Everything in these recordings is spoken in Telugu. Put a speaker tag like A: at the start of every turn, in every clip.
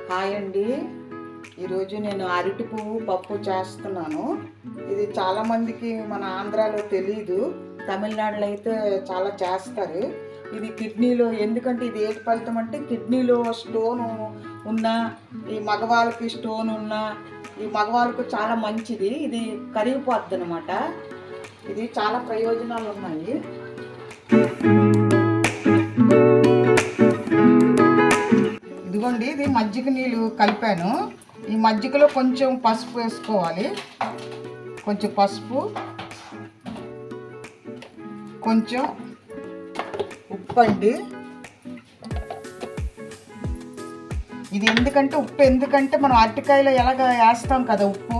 A: హాయ్ అండి. ఈరోజు నేను అరటి పువ్వు పప్పు చేస్తున్నాను. ఇది చాలామందికి మన ఆంధ్రాలో తెలీదు, తమిళనాడులో అయితే చాలా చేస్తారు. ఇది కిడ్నీలో, ఎందుకంటే ఇది ఏంటి ఫలితం అంటే కిడ్నీలో స్టోన్ ఉన్న, ఈ మగవాళ్ళకి స్టోన్ ఉన్న, ఈ మగవాళ్ళకు చాలా మంచిది. ఇది కరిగిపోద్ది అనమాట. ఇది చాలా ప్రయోజనాలు ఉన్నాయి. ఇదిగోండి, ఇది మజ్జిగ నీళ్ళు కలిపాను. ఈ మజ్జిగలో కొంచెం పసుపు వేసుకోవాలి, కొంచెం పసుపు, కొంచెం ఉప్పు అండి. ఇది ఎందుకంటే మనం అరటికాయలో ఎలాగ వేస్తాం కదా, ఉప్పు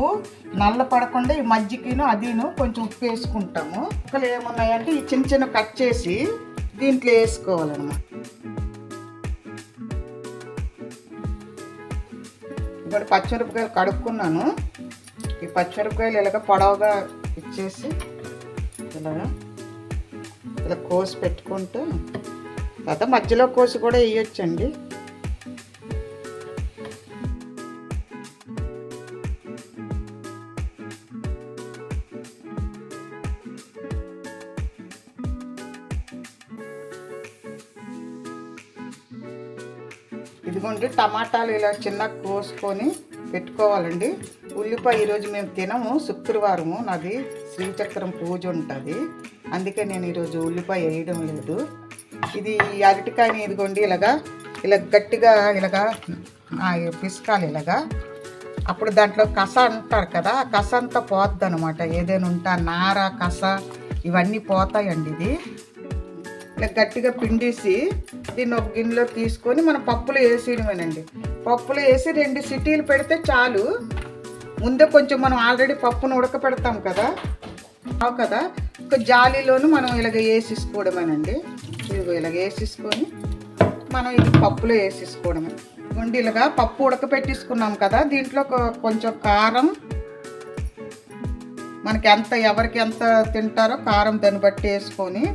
A: నల్ల పడకుండా ఈ మజ్జిగను అదిను కొంచెం ఉప్పు వేసుకుంటాము. ముక్కలు ఏమున్నాయంటే ఈ చిన్న చిన్న కట్ చేసి దీంట్లో వేసుకోవాలన్నమాట. ఇప్పుడు పచ్చిమిరపకాయలు కడుక్కున్నాను. ఈ పచ్చిమిరపకాయలు ఇలాగ పొడవుగా ఇచ్చేసి ఇలా కోసి పెట్టుకుంటే, తర్వాత మధ్యలో కోసి కూడా వేయొచ్చండి. ఇదిగోండి, టమాటాలు ఇలా చిన్న కోసుకొని పెట్టుకోవాలండి. ఉల్లిపాయ ఈరోజు మేము తినము, శుక్రవారము, నాది శ్రీచక్రం పూజ ఉంటుంది, అందుకే నేను ఈరోజు ఉల్లిపాయ వేయడం లేదు. ఇది అరటికాయని ఇదిగోండి ఇలా గట్టిగా ఇలాగా పిసకాలి ఇలాగా. అప్పుడు దాంట్లో కస అంటారు కదా, ఆ కస అంతా పోద్ది అనమాట. ఏదైనా ఉంటా నార కస ఇవన్నీ పోతాయండి. ఇది ఇలా గట్టిగా పిండేసి దీన్ని ఒక గిన్నెలో తీసుకొని మనం పప్పులో వేసేయడమేనండి. పప్పులో వేసి 2 సిటీలు పెడితే చాలు. ముందే కొంచెం మనం ఆల్రెడీ పప్పును ఉడకపెడతాం కదా, ఒక జాలీలోను మనం ఇలాగ వేసేసుకోవడమేనండి. ఇదిగో ఇలాగ వేసేసుకొని మనం ఇది పప్పులో వేసేసుకోవడమే. గుండి ఇలాగా పప్పు ఉడకపెట్టేసుకున్నాం కదా, దీంట్లో కొంచెం కారం, మనకి ఎవరికి ఎంత తింటారో కారం దాన్ని బట్టి వేసుకొని,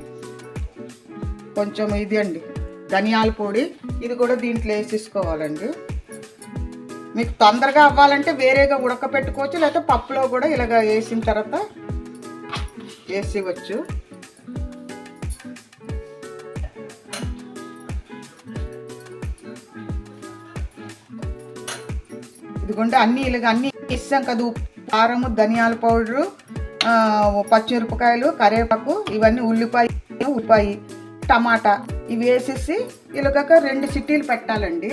A: కొంచెం ఇది అండి ధనియాల పొడి, ఇది కూడా దీంట్లో వేసేసుకోవాలండి. మీకు తొందరగా అవ్వాలంటే వేరేగా ఉడకపెట్టుకోవచ్చు, లేకపోతే పప్పులో కూడా ఇలాగ వేసిన తర్వాత వేసివచ్చు. ఇదిగోండి అన్నీ వేసాం కదా, కారము, ధనియాల పౌడరు, పచ్చిమిరపకాయలు, కరివేపాకు, ఇవన్నీ ఉల్లిపాయ, టమాటా ఇవి వేసేసి ఇలాగ 2 సిటీలు పెట్టాలండి,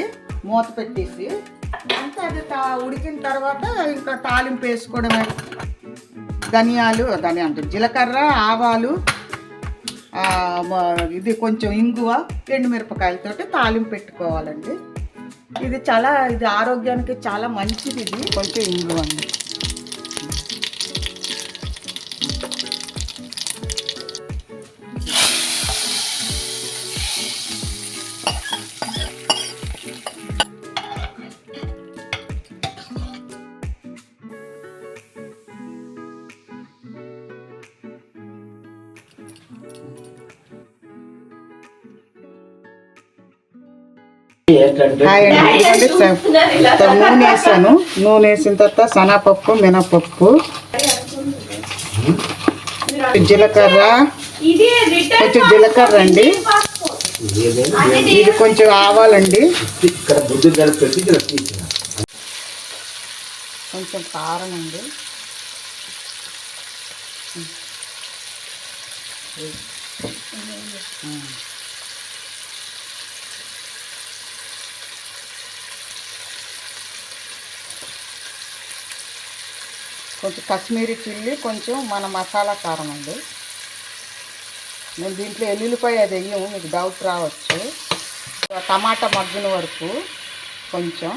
A: మూత పెట్టేసి. అంతే, అది ఉడికిన తర్వాత ఇంకా తాలింపు వేసుకోవడమే. జీలకర్ర, ఆవాలు, ఇది కొంచెం ఇంగువ, ఎండుమిరపకాయలతోటి తాలింపు పెట్టుకోవాలండి. ఇది ఆరోగ్యానికి చాలా మంచిది. ఇది కొంచెం ఇంగువ అండి. నూనె వేసాను. నూనె వేసిన తర్వాత శనగపప్పు, మినపప్పు, జీలకర్ర, కొంచెం జీలకర్ర అండి, ఇది కొంచెం ఆవాలండి, కొంచెం కారం అండి, కొంచెం కాశ్మీరీ చిల్లీ, కొంచెం మన మసాలా కారం అండి. నేను దీంట్లో ఎల్లుల్లిపాయ అది వేయము, మీకు డౌట్ రావచ్చు. టమాటా మగ్గిన వరకు కొంచెం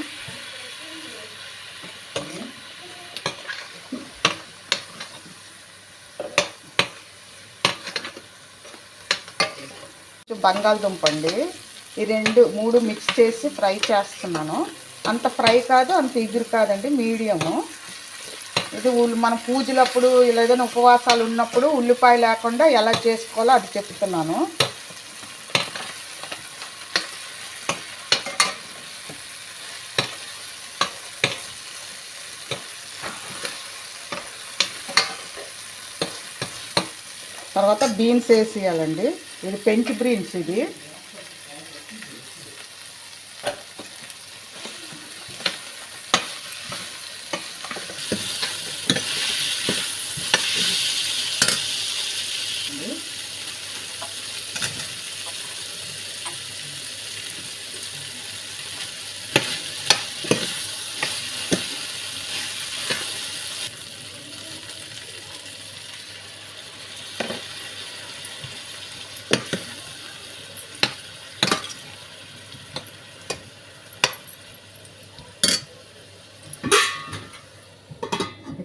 A: బంగాళదుంప అండి, ఈ 2-3 మిక్స్ చేసి ఫ్రై చేస్తున్నాను. అంత ఫ్రై కాదు, అంత ఎగురు కాదండి, మీడియము. ఇది మన పూజలప్పుడు ఇలా ఏదైనా ఉపవాసాలు ఉన్నప్పుడు ఉల్లిపాయ లేకుండా ఎలా చేసుకోవాలో అది చెప్తున్నాను. తర్వాత బీన్స్ వేసేయాలండి. ఇది పెంచి బీన్స్ ఇది.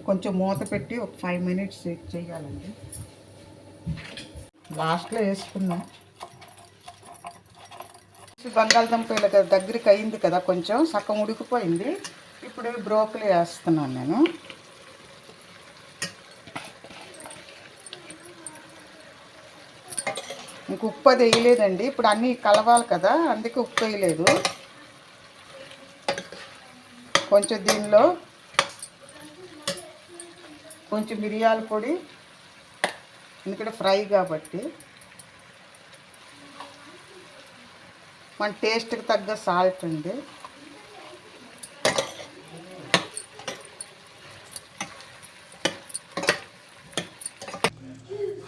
A: కొంచెం మూత పెట్టి ఒక 5 minutes చేయాలండి. లాస్ట్లో వేసుకుందాం. బంగాళదుంప ఇలా దగ్గరికి అయింది కదా, కొంచెం సగం ఉడికిపోయింది. ఇప్పుడు బ్రోకలీ వేస్తున్నాను నేను. ఇంక ఉప్పు అది వేయలేదండి, ఇప్పుడు అన్నీ కలవాలి కదా, అందుకే ఉప్పు వేయలేదు. కొంచెం దీనిలో కొంచెం మిరియాల పొడి, ఎందుకంటే ఫ్రై కాబట్టి. మన టేస్ట్కి తగ్గ సాల్ట్ అండి.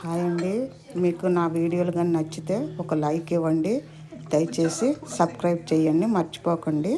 A: హాయ్ అండి, మీకు నా వీడియోలు కానీ నచ్చితే ఒక లైక్ ఇవ్వండి. దయచేసి సబ్స్క్రైబ్ చేయండి, మర్చిపోకండి.